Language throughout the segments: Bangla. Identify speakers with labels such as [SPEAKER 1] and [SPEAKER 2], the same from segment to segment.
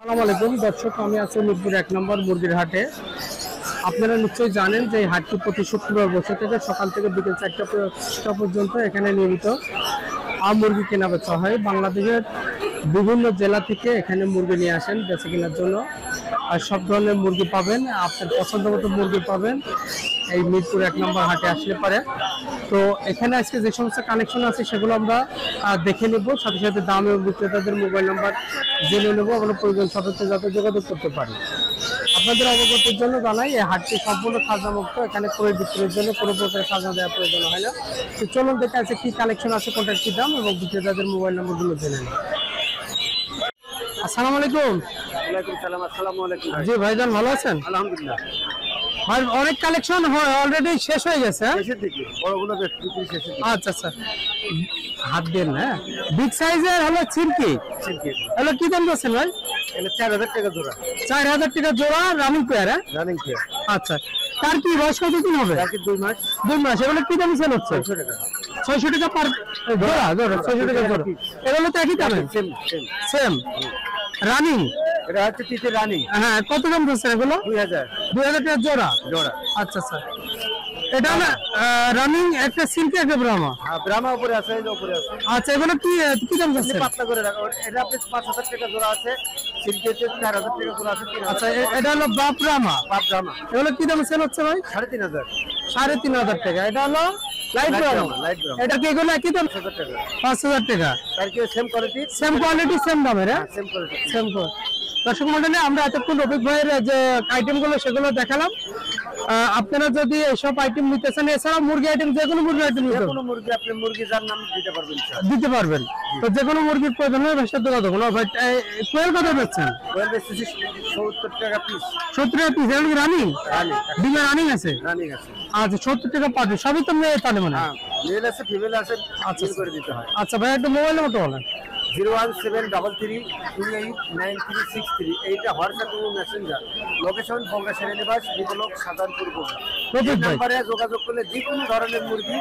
[SPEAKER 1] আসসালামু আলাইকুম দর্শক, আমি আছি মিরপুর 1 নম্বর মুরগির হাটে। আপনারা নিশ্চয়ই জানেন যে এই হাটটি প্রতি শুক্রবার বসে থেকে সকাল থেকে বিকেল 4টা পর্যন্ত এখানে নিয়মিত মুরগি কেনা বেচা হয়। বাংলাদেশের বিভিন্ন জেলা থেকে এখানে মুরগি নিয়ে আসেন বেচা কেনার জন্য। আর সব ধরনের মুরগি পাবেন, আপনার পছন্দ মতো মুরগি পাবেন এই মিরপুর 1 নম্বর হাটে আসলে পারে। তো এখানে আজকে যে সমস্ত কানেকশন আছে সেগুলো আমরা দেখে নেব, সাথে সাথে দাম এবং বিক্রেতাদের মোবাইল নাম্বার জেনে নেবো, আমরা প্রয়োজন সাপেক্ষে যাতে যোগাযোগ করতে পারি। আপনাদের অবগতির জন্য জানাই, এই হাটটি সম্পূর্ণ খাজনামুক্ত, এখানে ক্রয় বিক্রয়ের জন্য কোনো প্রকার খাজনা দেওয়ার প্রয়োজন হয় না। তো চলুন দেখে আছে কি কালেকশন আছে, কোনটার কি দাম এবং বিক্রেতাদের মোবাইল নাম্বারগুলো জেনে নিন। আসসালামু আলাইকুম।
[SPEAKER 2] ওয়ালাইকুম সালাম। আসসালামু আলাইকুম।
[SPEAKER 1] জি ভাইজান, ভালো আছেন?
[SPEAKER 2] আলহামদুলিল্লাহ।
[SPEAKER 1] ভাই অনেক কালেকশন হয়, অলরেডি শেষ হয়ে গেছে।
[SPEAKER 2] শেষের দিকে বড়গুলো বিক্রি শেষের দিকে।
[SPEAKER 1] আচ্ছা আচ্ছা, হাত দেন না। বিগ সাইজের হলো চিনকি, হলো কি দাম যাচ্ছেন ভাই?
[SPEAKER 2] এটা 4000 টাকা জোড়া।
[SPEAKER 1] 4000 টাকা জোড়া, রানিং পেয়ার।
[SPEAKER 2] Running pair.
[SPEAKER 1] আচ্ছা, তার কি বয়স কতদিন হবে?
[SPEAKER 2] তার কি 2 মাস।
[SPEAKER 1] 2 মাস। এগুলো কি দাম সেল হচ্ছে?
[SPEAKER 2] 600 টাকা।
[SPEAKER 1] 600 টাকা পার জোড়া। জোড়া 600 টাকা জোড়া। এগুলো তো একই দাম। Same running.
[SPEAKER 2] এটা হচ্ছে তিতে রানিং।
[SPEAKER 1] হ্যাঁ, কত দাম যাচ্ছে এগুলো?
[SPEAKER 2] 2000
[SPEAKER 1] টাকা জোড়া।
[SPEAKER 2] জোড়া।
[SPEAKER 1] আচ্ছা আচ্ছা, এটা না রানিং একটা সিল্কি একটা ব্রাহ্মা।
[SPEAKER 2] হ্যাঁ, ব্রাহ্মা উপরে আছে, এই উপরে আছে।
[SPEAKER 1] আচ্ছা, এগুলো কি কি দাম যাচ্ছে?
[SPEAKER 2] পাতলা করে রাখো। এটা আপনি 5000 টাকা জোড়া আছে, সিল্কেতে 4000 টাকা জোড়া আছে।
[SPEAKER 1] আচ্ছা, এটা হলো বাপ ব্রাহ্মা।
[SPEAKER 2] ব্রাহ্মা।
[SPEAKER 1] এগুলো কি দাম সেল হচ্ছে ভাই?
[SPEAKER 2] 3500।
[SPEAKER 1] 3500 টাকা। এটা হলো লাইট ব্রাহ্মা। এটা কি এগুলো একই দাম?
[SPEAKER 2] 5000 টাকা।
[SPEAKER 1] 5000 টাকা।
[SPEAKER 2] তার কি same quality?
[SPEAKER 1] Same quality same দামের। হ্যাঁ,
[SPEAKER 2] সেম কোয়ালিটি
[SPEAKER 1] সেম। দর্শক মন্ডলী, আমরা এতক্ষণ রফিক ভাইয়ের যে আইটেমগুলো সেগুলো দেখালাম। আপনারা যদি এইসব আইটেম নিতে চান, এছাড়া মুরগি আইটেম, যে কোনো মুরগি আইটেম
[SPEAKER 2] যে কোনো মুরগি আপনি মুরগি যার নাম দিতে
[SPEAKER 1] পারবেন। তো যে কোনো মুরগির প্রয়োজন হলে ভাইয়ের সাথে কথা বলুন। ভাই কোয়েল কত বেচছেন?
[SPEAKER 2] কোয়েল বেচতেছি 70 টাকা পিস।
[SPEAKER 1] 70 টাকা পিস। এগুলো কি রানিং? ডিমে রানিং আছে?
[SPEAKER 2] রানিং আছে।
[SPEAKER 1] আচ্ছা, 70 টাকা পার পিস। সবই তো মেয়ে তাহলে মনে হয়?
[SPEAKER 2] মেল আছে, ফিমেল আছে। আচ্ছা করে দিতে হয়।
[SPEAKER 1] আচ্ছা ভাই, একটা মোবাইল নাম্বার বলেন।
[SPEAKER 2] 01733299363। এইটা হোয়াটসঅ্যাপ এবং মেসেঞ্জার। লোকেশন বঙ্গা সেনানিবাস, বিপ্লব সাধারণপুর। এই নাম্বারে যোগাযোগ করলে যে কোনো ধরনের মুরগি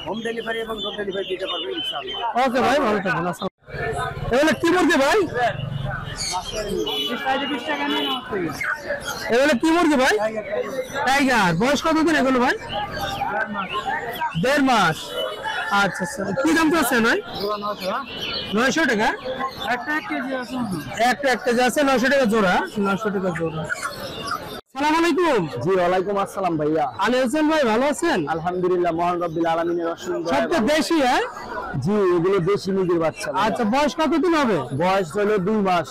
[SPEAKER 2] হোম ডেলিভারি এবং ডোর ডেলিভারি দিতে পারবে ইনশাআল্লাহ।
[SPEAKER 1] ওকে ভাই, ভালো থাকবেন। এগুলো কি মুরগি ভাই? এগুলো কি মুরগি ভাই? টাইগার। বয়স কতদিন এগুলো ভাই? 1.5 মাস। আচ্ছা আচ্ছা, কি দাম চাচ্ছেন ভাই? 900 টাকা। একটা কেজি আছে 900 টাকা জোড়া। 900 টাকা জোড়া। আসসালামু আলাইকুম।
[SPEAKER 2] জি ওয়ালাইকুম আসসালাম ভাইয়া।
[SPEAKER 1] আলী হোসেন ভাই, ভালো আছেন?
[SPEAKER 2] আলহামদুলিল্লাহ, মহান রব্বিল আলামিনের অসীম দয়া।
[SPEAKER 1] সব তো দেশি? হ্যাঁ
[SPEAKER 2] জি, এগুলো দেশি মুরগির বাচ্চা।
[SPEAKER 1] আচ্ছা, বয়স কতদিন হবে?
[SPEAKER 2] বয়স হলো 2 মাস।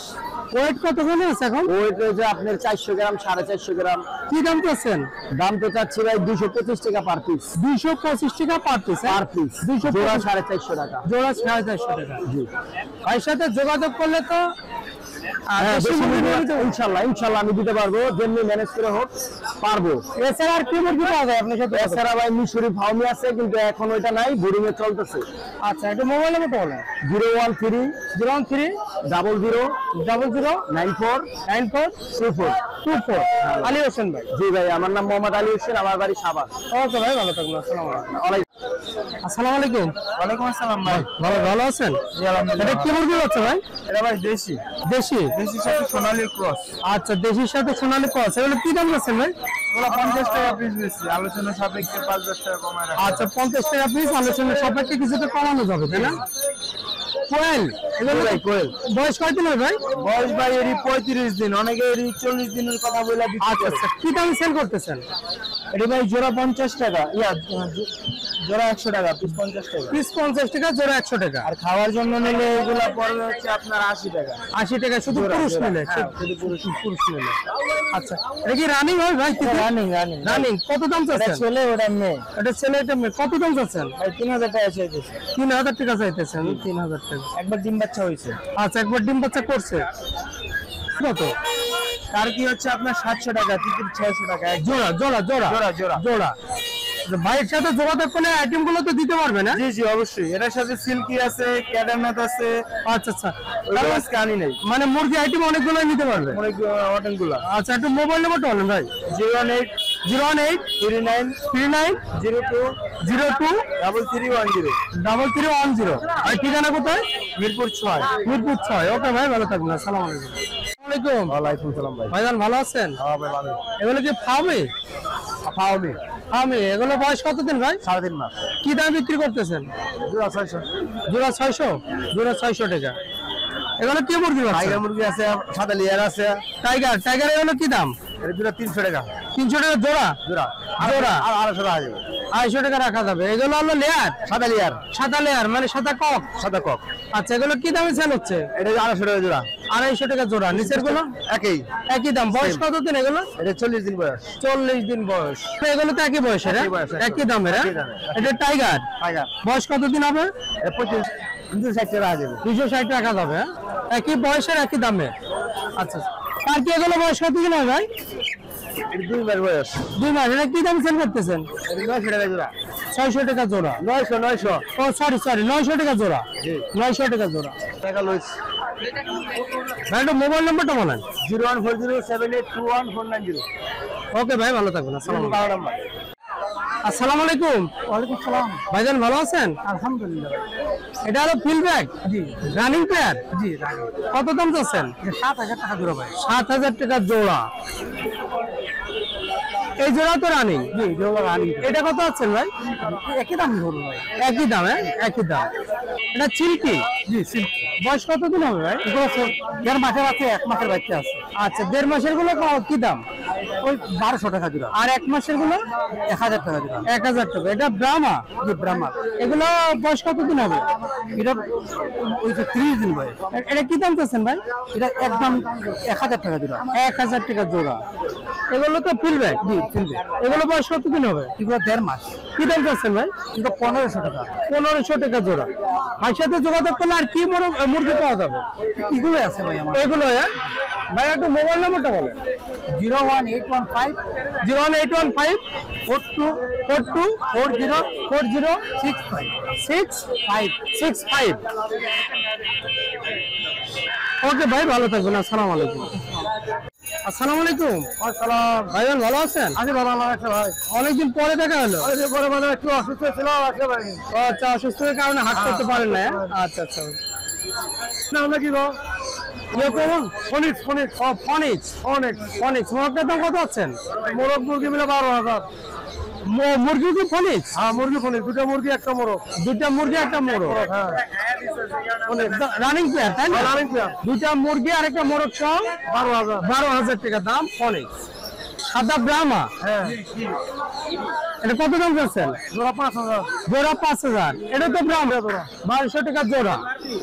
[SPEAKER 1] ওয়েট কতখানি আছে এখন?
[SPEAKER 2] ওয়েট রয়েছে আপনার 400 গ্রাম, 450 গ্রাম।
[SPEAKER 1] কি দাম চাচ্ছেন?
[SPEAKER 2] দাম তো চাচ্ছি ভাই 225 টাকা পার পিস।
[SPEAKER 1] 225 টাকা পার পিস।
[SPEAKER 2] Per piece. জোড়া 450 টাকা।
[SPEAKER 1] জোড়া 450 টাকা।
[SPEAKER 2] জি,
[SPEAKER 1] ভাইয়ের সাথে যোগাযোগ করলে তো
[SPEAKER 2] ইনশাল্লাহ আমি দিতে পারবো, যেমনি ম্যানেজ করে হোক পারবো।
[SPEAKER 1] এছাড়া আর কি মুরগি পাওয়া যায় আপনার সাথে?
[SPEAKER 2] এছাড়া ভাই মিশরি ফার্মি আছে, কিন্তু এখন ওইটা নাই, বোর্ডিং এ চলতেছে।
[SPEAKER 1] আচ্ছা, এটা মোবাইল নাম্বার বলেন।
[SPEAKER 2] 01300949424।
[SPEAKER 1] আলী হোসেন ভাই।
[SPEAKER 2] জি ভাই, আমার নাম মোহাম্মদ আলী হোসেন, আমার বাড়ি সাভার।
[SPEAKER 1] ওকে ভাই, ভালো থাকবেন। আসসালামু আলাইকুম।
[SPEAKER 2] ওয়ালাইকুম আসসালাম ভাই।
[SPEAKER 1] ভালো আছেন?
[SPEAKER 2] জি আলহামদুলিল্লাহ।
[SPEAKER 1] এটা কি মুরগি হচ্ছে ভাই?
[SPEAKER 2] এটা ভাই দেশি।
[SPEAKER 1] দেশির
[SPEAKER 2] সাথে সোনালী ক্রস।
[SPEAKER 1] আচ্ছা, দেশির সাথে সোনালী ক্রস। এগুলো কি দাম যাচ্ছেন ভাই?
[SPEAKER 2] ওগুলো 50 টাকা পিস বেশি, আলোচনা সাপেক্ষে 5-10 টাকা কমায় রাখা।
[SPEAKER 1] আচ্ছা, 50 টাকা পিস, আলোচনা সাপেক্ষে কিছুটা কমানো যাবে, তাই না? কোয়েল, এগুলো ভাই কোয়েল। বয়স কয়দিন হয় ভাই?
[SPEAKER 2] বয়স ভাই এরই 35 দিন, অনেকে এরই 40 দিনের কথা বলে দিচ্ছে।
[SPEAKER 1] আচ্ছা আচ্ছা, কি দামে সেল করতেছেন?
[SPEAKER 2] এটা ভাই জোড়া 50 টাকা, জোড়া 100 টাকা, পিস 50 টাকা।
[SPEAKER 1] পিস 50 টাকা, জোড়া 100 টাকা।
[SPEAKER 2] আর খাওয়ার জন্য নিলে এগুলা পড়বে হচ্ছে আপনার 80 টাকা।
[SPEAKER 1] 80 টাকা শুধু পুরুষ নিলে?
[SPEAKER 2] শুধু পুরুষ নিলে।
[SPEAKER 1] আচ্ছা, এটা কি রানিং হয় ভাই? রানিং। কত দাম চাচ্ছেন?
[SPEAKER 2] ছেলে ওটা মেয়ে।
[SPEAKER 1] এটা ছেলে, এটা মেয়ে। কত দাম চাচ্ছেন?
[SPEAKER 2] 3000 টাকা চাইতেছে।
[SPEAKER 1] 3000 টাকা চাইতেছেন? 3000 টাকা।
[SPEAKER 2] একবার ডিম বাচ্চা হয়েছে।
[SPEAKER 1] আচ্ছা, একবার ডিম বাচ্চা করছে। কত?
[SPEAKER 2] তার কি হচ্ছে আপনার 700 টাকা, 600 টাকা
[SPEAKER 1] জোড়া। জোড়া। ভাইয়ের সাথে যোগাযোগ করলে আইটেম গুলো তো দিতে পারবে না?
[SPEAKER 2] জি জি অবশ্যই। এটার সাথে সিল্কি আছে, ক্যাডারনাথ আছে।
[SPEAKER 1] আচ্ছা আচ্ছা,
[SPEAKER 2] আজকে আনি নাই,
[SPEAKER 1] মানে মুরগি আইটেম অনেকগুলো নিতে পারবে,
[SPEAKER 2] অনেকগুলো।
[SPEAKER 1] আচ্ছা, একটু মোবাইল নাম্বারটা বলেন ভাই।
[SPEAKER 2] 01839023310।
[SPEAKER 1] আর ঠিকানা কোথায়?
[SPEAKER 2] মিরপুর 6।
[SPEAKER 1] মিরপুর 6। ওকে ভাই, ভালো থাকবেন। আসসালামু আলাইকুম। আলাইকুম।
[SPEAKER 2] ওয়ালাইকুম সালাম ভাই।
[SPEAKER 1] ভাইজান ভালো আছেন?
[SPEAKER 2] হ্যাঁ ভাই ভালো।
[SPEAKER 1] এগুলো কি ফার্মে? ফার্মে। এগুলো বয়স কতদিন ভাই?
[SPEAKER 2] 3.5 মাস।
[SPEAKER 1] কি দাম বিক্রি করতেছেন?
[SPEAKER 2] জোড়া 600।
[SPEAKER 1] জোড়া 600? জোড়া 600 টাকা। এগুলো কি মুরগি?
[SPEAKER 2] টাইগার মুরগি আছে, সাদা লেয়ার আছে।
[SPEAKER 1] টাইগার এগুলো কি দাম?
[SPEAKER 2] এটা জোড়া 300 টাকা।
[SPEAKER 1] 300 টাকা জোড়া?
[SPEAKER 2] জোড়া
[SPEAKER 1] জোড়া
[SPEAKER 2] আর 250 টাকা যাবে।
[SPEAKER 1] 250 টাকা রাখা যাবে। এগুলো হলো লেয়ার?
[SPEAKER 2] সাদা লেয়ার।
[SPEAKER 1] সাদা লেয়ার মানে সাদা কক?
[SPEAKER 2] সাদা কক।
[SPEAKER 1] আচ্ছা, এগুলো কি দামে সেল হচ্ছে?
[SPEAKER 2] এটা 250 টাকা জোড়া।
[SPEAKER 1] 250 টাকা জোড়া। নিচের গুলো একই দাম। বয়স কতদিন এগুলো?
[SPEAKER 2] এটা 40 দিন বয়স।
[SPEAKER 1] 40 দিন বয়স। এগুলো তো একই বয়সের? একই দামের? এটা টাইগার।
[SPEAKER 2] টাইগার
[SPEAKER 1] বয়স কতদিন হবে?
[SPEAKER 2] এটা 25 260 টাকা যাবে।
[SPEAKER 1] 260 টাকা যাবে। একই বয়সের একই দামে। আচ্ছা, আর কি এগুলো বয়স কতদিন হবে ভাই?
[SPEAKER 2] এটা 2 মাস বয়স।
[SPEAKER 1] 2 মাস। এটা কি দাম সেল করতেছেন?
[SPEAKER 2] এটা 900 টাকা জোড়া।
[SPEAKER 1] 600 টাকা জোড়া।
[SPEAKER 2] 900।
[SPEAKER 1] ও সরি 900 টাকা জোড়া। 900 টাকা জোড়া।
[SPEAKER 2] টাকা লইছ।
[SPEAKER 1] ভাই একটু মোবাইল নাম্বারটা বলেন।
[SPEAKER 2] 01407821490।
[SPEAKER 1] ওকে ভাই, ভালো থাকবেন। আসসালামু আলাইকুম।
[SPEAKER 2] নাম্বার।
[SPEAKER 1] আসসালামু আলাইকুম।
[SPEAKER 2] ওয়ালাইকুম সালাম।
[SPEAKER 1] ভাইজান ভালো আছেন?
[SPEAKER 2] আলহামদুলিল্লাহ।
[SPEAKER 1] এটা হলো ফিল্ডব্যাক?
[SPEAKER 2] জি।
[SPEAKER 1] Running pair?
[SPEAKER 2] জি রানি।
[SPEAKER 1] কত দাম চাচ্ছেন?
[SPEAKER 2] 7000 টাকা জোড়া ভাই।
[SPEAKER 1] 7000 টাকা জোড়া। এই জোড়া তো রানিং?
[SPEAKER 2] জি জোড়া রানি।
[SPEAKER 1] এটা কত আছেন ভাই?
[SPEAKER 2] একই দাম ধরুন ভাই।
[SPEAKER 1] একই দাম? একই দাম। এটা চিল্কি?
[SPEAKER 2] জি সিল্ক।
[SPEAKER 1] বয়স কতদিন হবে ভাই?
[SPEAKER 2] এগুলো 1.5 মাসের আছে, 1 মাসের বাচ্চা আছে।
[SPEAKER 1] আচ্ছা, 1.5 মাসের গুলো কি দাম?
[SPEAKER 2] ওই 1200 টাকা জোড়া।
[SPEAKER 1] আর 1 মাসের গুলো?
[SPEAKER 2] 1000 টাকা জোড়া।
[SPEAKER 1] 1000 টাকা। এটা ব্রাহ্মা?
[SPEAKER 2] জি ব্রাহ্মা।
[SPEAKER 1] এগুলো বয়স কতদিন হবে?
[SPEAKER 2] এটা ওই 30 দিন ভাই।
[SPEAKER 1] এটা কি দাম চাচ্ছেন ভাই?
[SPEAKER 2] এটা একদম 1000 টাকা জোড়া।
[SPEAKER 1] 1000 টাকা জোড়া। এগুলো তো ফিল্ডব্যাক?
[SPEAKER 2] জি ফিল্ডব্যাক।
[SPEAKER 1] এগুলো বয়স কতদিন হবে?
[SPEAKER 2] এগুলো 1.5 মাস।
[SPEAKER 1] কি দাম চাচ্ছেন ভাই?
[SPEAKER 2] এটা 1500 টাকা।
[SPEAKER 1] 1500 টাকা জোড়া। ভাইয়ের সাথে যোগাযোগ করলে আর কি মুরগি পাওয়া যাবে?
[SPEAKER 2] এগুলো আছে ভাই আমার।
[SPEAKER 1] এগুলো? ভাই একটু মোবাইল নাম্বারটা বলেন।
[SPEAKER 2] 01815
[SPEAKER 1] 01815
[SPEAKER 2] 42
[SPEAKER 1] 40
[SPEAKER 2] 65
[SPEAKER 1] 65। ওকে ভাই, ভালো থাকবেন। আসসালামু আলাইকুম। আসসালামু আলাইকুম।
[SPEAKER 2] আসসালাম।
[SPEAKER 1] ভাইজান ভালো আছেন?
[SPEAKER 2] আমি ভালো আছে ভাই।
[SPEAKER 1] অনেকদিন পরে দেখা হলো।
[SPEAKER 2] অনেকদিন পরে মানে একটু অসুস্থ ছিলাম আছে ভাই।
[SPEAKER 1] ও আচ্ছা, অসুস্থতার কারণে হাট করতে পারেন না? আচ্ছা আচ্ছা।
[SPEAKER 2] না আমরা কি গো?
[SPEAKER 1] ইয়ে করুন।
[SPEAKER 2] ফনিক্স।
[SPEAKER 1] ও ফনিক্স। মোরগটার দাম কত আছেন?
[SPEAKER 2] মোরগ মুরগি মিলে 12000।
[SPEAKER 1] মুরগি কি ফনিক্স?
[SPEAKER 2] হ্যাঁ মুরগি ফনিক্স। দুটো মুরগি একটা মোরগ।
[SPEAKER 1] দুইটা মুরগি একটা মোরগ।
[SPEAKER 2] হ্যাঁ
[SPEAKER 1] রানিং পেয়ার তাই না?
[SPEAKER 2] Running pair.
[SPEAKER 1] দুইটা মুরগি আর একটা মোরগ সহ 12000 টাকা দাম। ফনিক্স সাদা ব্রাহ্মা।
[SPEAKER 2] হ্যাঁ।
[SPEAKER 1] এটা কত দাম চাচ্ছেন?
[SPEAKER 2] জোড়া 5000।
[SPEAKER 1] জোড়া 5000। এটা তো ব্রাহ্মা। 1200 টাকা জোড়া।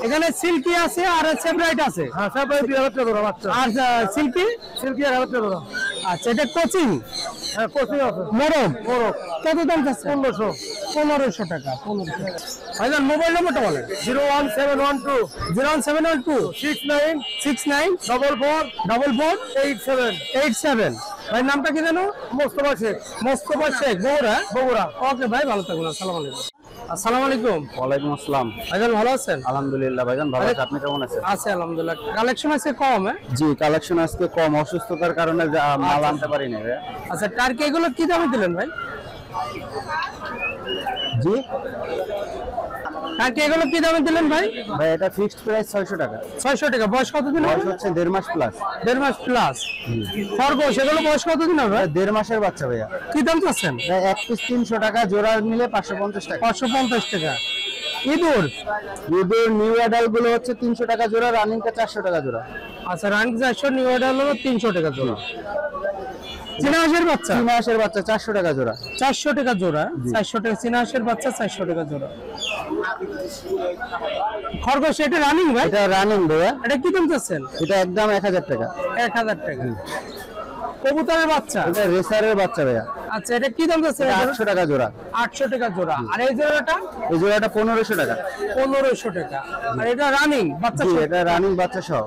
[SPEAKER 1] এখানে সিল্কি আছে আর সেব্রাইট আছে।
[SPEAKER 2] হ্যাঁ সব 2000 টাকা জোড়া বাচ্চা।
[SPEAKER 1] আর সিল্কি?
[SPEAKER 2] সিল্কি 1000 টাকা জোড়া।
[SPEAKER 1] আচ্ছা, এটা কোচিং?
[SPEAKER 2] হ্যাঁ কোচিং আছে।
[SPEAKER 1] মোরগ কত দাম চাচ্ছে?
[SPEAKER 2] 1500।
[SPEAKER 1] 1500 টাকা। 1500। ভাইজান মোবাইল নাম্বারটা বলেন।
[SPEAKER 2] 01712
[SPEAKER 1] 01712
[SPEAKER 2] 69
[SPEAKER 1] 44
[SPEAKER 2] 87
[SPEAKER 1] 87। ভাই নামটা কি জানো?
[SPEAKER 2] মোস্তফা শেখ।
[SPEAKER 1] মোস্তফা শেখ, বগুড়া। ওকে ভাই, ভালো থাকুন। আসসালামু আলাইকুম। আসসালামু আলাইকুম।
[SPEAKER 2] ওয়ালাইকুম আসসালাম।
[SPEAKER 1] ভাইজান ভালো আছেন?
[SPEAKER 2] আলহামদুলিল্লাহ ভাইজান ভালো আছি। আপনি কেমন আছেন?
[SPEAKER 1] আছে আলহামদুলিল্লাহ। কালেকশন আছে কম?
[SPEAKER 2] জি কালেকশন আজকে কম, অসুস্থতার কারণে মাল আনতে পারি না।
[SPEAKER 1] আচ্ছা, টার্কি এগুলো কি দামে দিলেন ভাই?
[SPEAKER 2] জি
[SPEAKER 1] টার্কি এগুলো কি দামে দিলেন ভাই?
[SPEAKER 2] ভাই এটা ফিক্সড প্রাইস 600 টাকা।
[SPEAKER 1] 600 টাকা। বয়স কতদিন
[SPEAKER 2] বয়স
[SPEAKER 1] হবে?
[SPEAKER 2] হচ্ছে 1.5 মাস প্লাস।
[SPEAKER 1] 1.5 মাস প্লাস। খরগোশ এগুলো বয়স কতদিন হবে?
[SPEAKER 2] 1.5 মাসের বাচ্চা ভাইয়া।
[SPEAKER 1] কি দাম চাচ্ছেন?
[SPEAKER 2] ভাই এক পিস 300 টাকা, জোড়া নিলে 550 টাকা।
[SPEAKER 1] 550 টাকা। ইঁদুর
[SPEAKER 2] নিউ অ্যাডাল্ট গুলো হচ্ছে 300 টাকা জোড়া, রানিংটা 400 টাকা জোড়া।
[SPEAKER 1] আচ্ছা, রানিং 400, নিউ অর্ডার হলো 300 টাকা জোড়া। চীনা হাঁসের বাচ্চা?
[SPEAKER 2] 3 মাসের বাচ্চা 400 টাকা জোড়া।
[SPEAKER 1] 400 টাকা জোড়া। 400 টাকা চীনা হাঁসের বাচ্চা, 400 টাকা জোড়া। খরগোশ এটা রানিং ভাই?
[SPEAKER 2] এটা রানিং ভাইয়া।
[SPEAKER 1] এটা কি দাম চাচ্ছেন?
[SPEAKER 2] এটা একদম 1000 টাকা।
[SPEAKER 1] 1000 টাকা। কবুতরের বাচ্চা?
[SPEAKER 2] এটা রেসারের বাচ্চা ভাইয়া।
[SPEAKER 1] আচ্ছা, এটা কি দাম চাচ্ছেন?
[SPEAKER 2] 800 টাকা জোড়া।
[SPEAKER 1] 800 টাকা জোড়া। আর এই জোড়াটা?
[SPEAKER 2] এই জোড়াটা 1500 টাকা।
[SPEAKER 1] 1500 টাকা। আর এটা রানিং বাচ্চা?
[SPEAKER 2] জি এটা রানিং বাচ্চা সহ।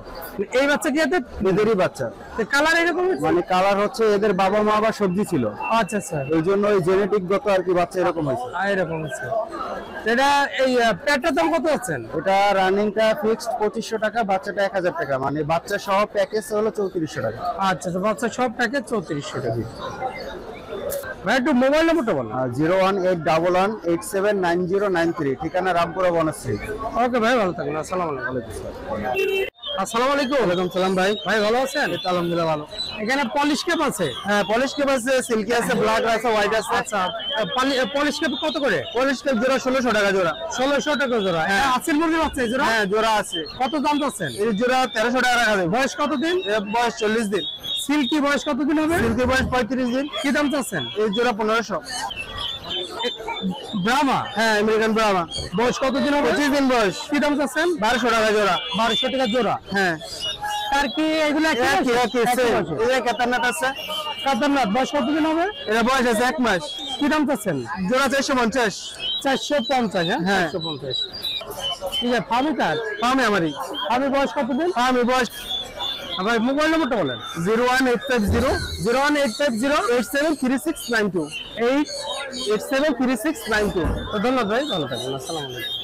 [SPEAKER 1] এই বাচ্চা কি এতে?
[SPEAKER 2] এদেরই বাচ্চা।
[SPEAKER 1] কালার এরকম?
[SPEAKER 2] মানে কালার হচ্ছে এদের বাবা মা বা সবজি ছিল।
[SPEAKER 1] আচ্ছা স্যার।
[SPEAKER 2] এই জন্য ওই জেনেটিক গত আর কি বাচ্চা এরকম হয়েছে।
[SPEAKER 1] এরকম আছে। এটা এই প্যাকেটের দাম কত আছেন?
[SPEAKER 2] এটা রানিংটা ফিক্সড 2500 টাকা, বাচ্চাটা 1000 টাকা। মানে বাচ্চা সহ প্যাকেজ হলো 3400 টাকা।
[SPEAKER 1] আচ্ছা, তো বাচ্চা সব প্যাকেজ 3400 টাকা। ভাই একটু মোবাইল নাম্বারটা বলুন।
[SPEAKER 2] 01811879093, ঠিকানা রামপুরা বনশ্রী।
[SPEAKER 1] ওকে ভাই, ভালো থাকুন। আসসালামু আলাইকুম। আসসালামু আলাইকুম।
[SPEAKER 2] ওয়ালাইকুম সালাম ভাই।
[SPEAKER 1] ভাই ভালো আছেন?
[SPEAKER 2] আলহামদুলিল্লাহ ভালো।
[SPEAKER 1] এখানে পলিশ কেপ আছে?
[SPEAKER 2] হ্যাঁ পলিশ কেপ আছে, সিল্কি আছে, ব্ল্যাক আছে, হোয়াইট আছে।
[SPEAKER 1] আচ্ছা, পলিশ কেপ কত করে?
[SPEAKER 2] পলিশ কেপ জোড়া 1600 টাকা জোড়া।
[SPEAKER 1] 1600 টাকা জোড়া।
[SPEAKER 2] হ্যাঁ।
[SPEAKER 1] আসল মুরগি বাচ্চা এই জোড়া?
[SPEAKER 2] হ্যাঁ জোড়া আছে।
[SPEAKER 1] কত দাম চাচ্ছেন?
[SPEAKER 2] এই জোড়া 1300 টাকা রাখা যাবে।
[SPEAKER 1] বয়স কতদিন?
[SPEAKER 2] এর বয়স 40 দিন।
[SPEAKER 1] সিল্কি বয়স কতদিন হবে?
[SPEAKER 2] সিল্কি বয়স 35 দিন।
[SPEAKER 1] কি দাম চাচ্ছেন?
[SPEAKER 2] এই জোড়া 1500।
[SPEAKER 1] ব্রাহ্মা
[SPEAKER 2] হ্যাঁ আমেরিকান ব্রাহ্মা,
[SPEAKER 1] বয়স কতদিন হবে?
[SPEAKER 2] 25 দিন বয়স।
[SPEAKER 1] কি দাম চাচ্ছেন?
[SPEAKER 2] 1200 টাকা জোড়া।
[SPEAKER 1] 1200 টাকা জোড়া।
[SPEAKER 2] হ্যাঁ
[SPEAKER 1] আর কি এগুলো
[SPEAKER 2] একই সেম। এই যে কেতারনাথ আছে,
[SPEAKER 1] কাতারনাথ বয়স কতদিন হবে?
[SPEAKER 2] এর বয়স আছে 1 মাস।
[SPEAKER 1] কি দাম চাচ্ছেন?
[SPEAKER 2] জোড়া 450।
[SPEAKER 1] 450। হ্যাঁ
[SPEAKER 2] হ্যাঁ।
[SPEAKER 1] 450। ঠিক আছে। ফার্মি কার?
[SPEAKER 2] পামে আমারই।
[SPEAKER 1] ফার্মি বয়স কতদিন?
[SPEAKER 2] পামে বয়স
[SPEAKER 1] আবার মোবাইল নম্বরটা বলেন।
[SPEAKER 2] 01850
[SPEAKER 1] 01850
[SPEAKER 2] 873692।
[SPEAKER 1] 8
[SPEAKER 2] 873692।
[SPEAKER 1] ধন্যবাদ ভাই, ভালো থাকবেন। আসসালামু আলাইকুম।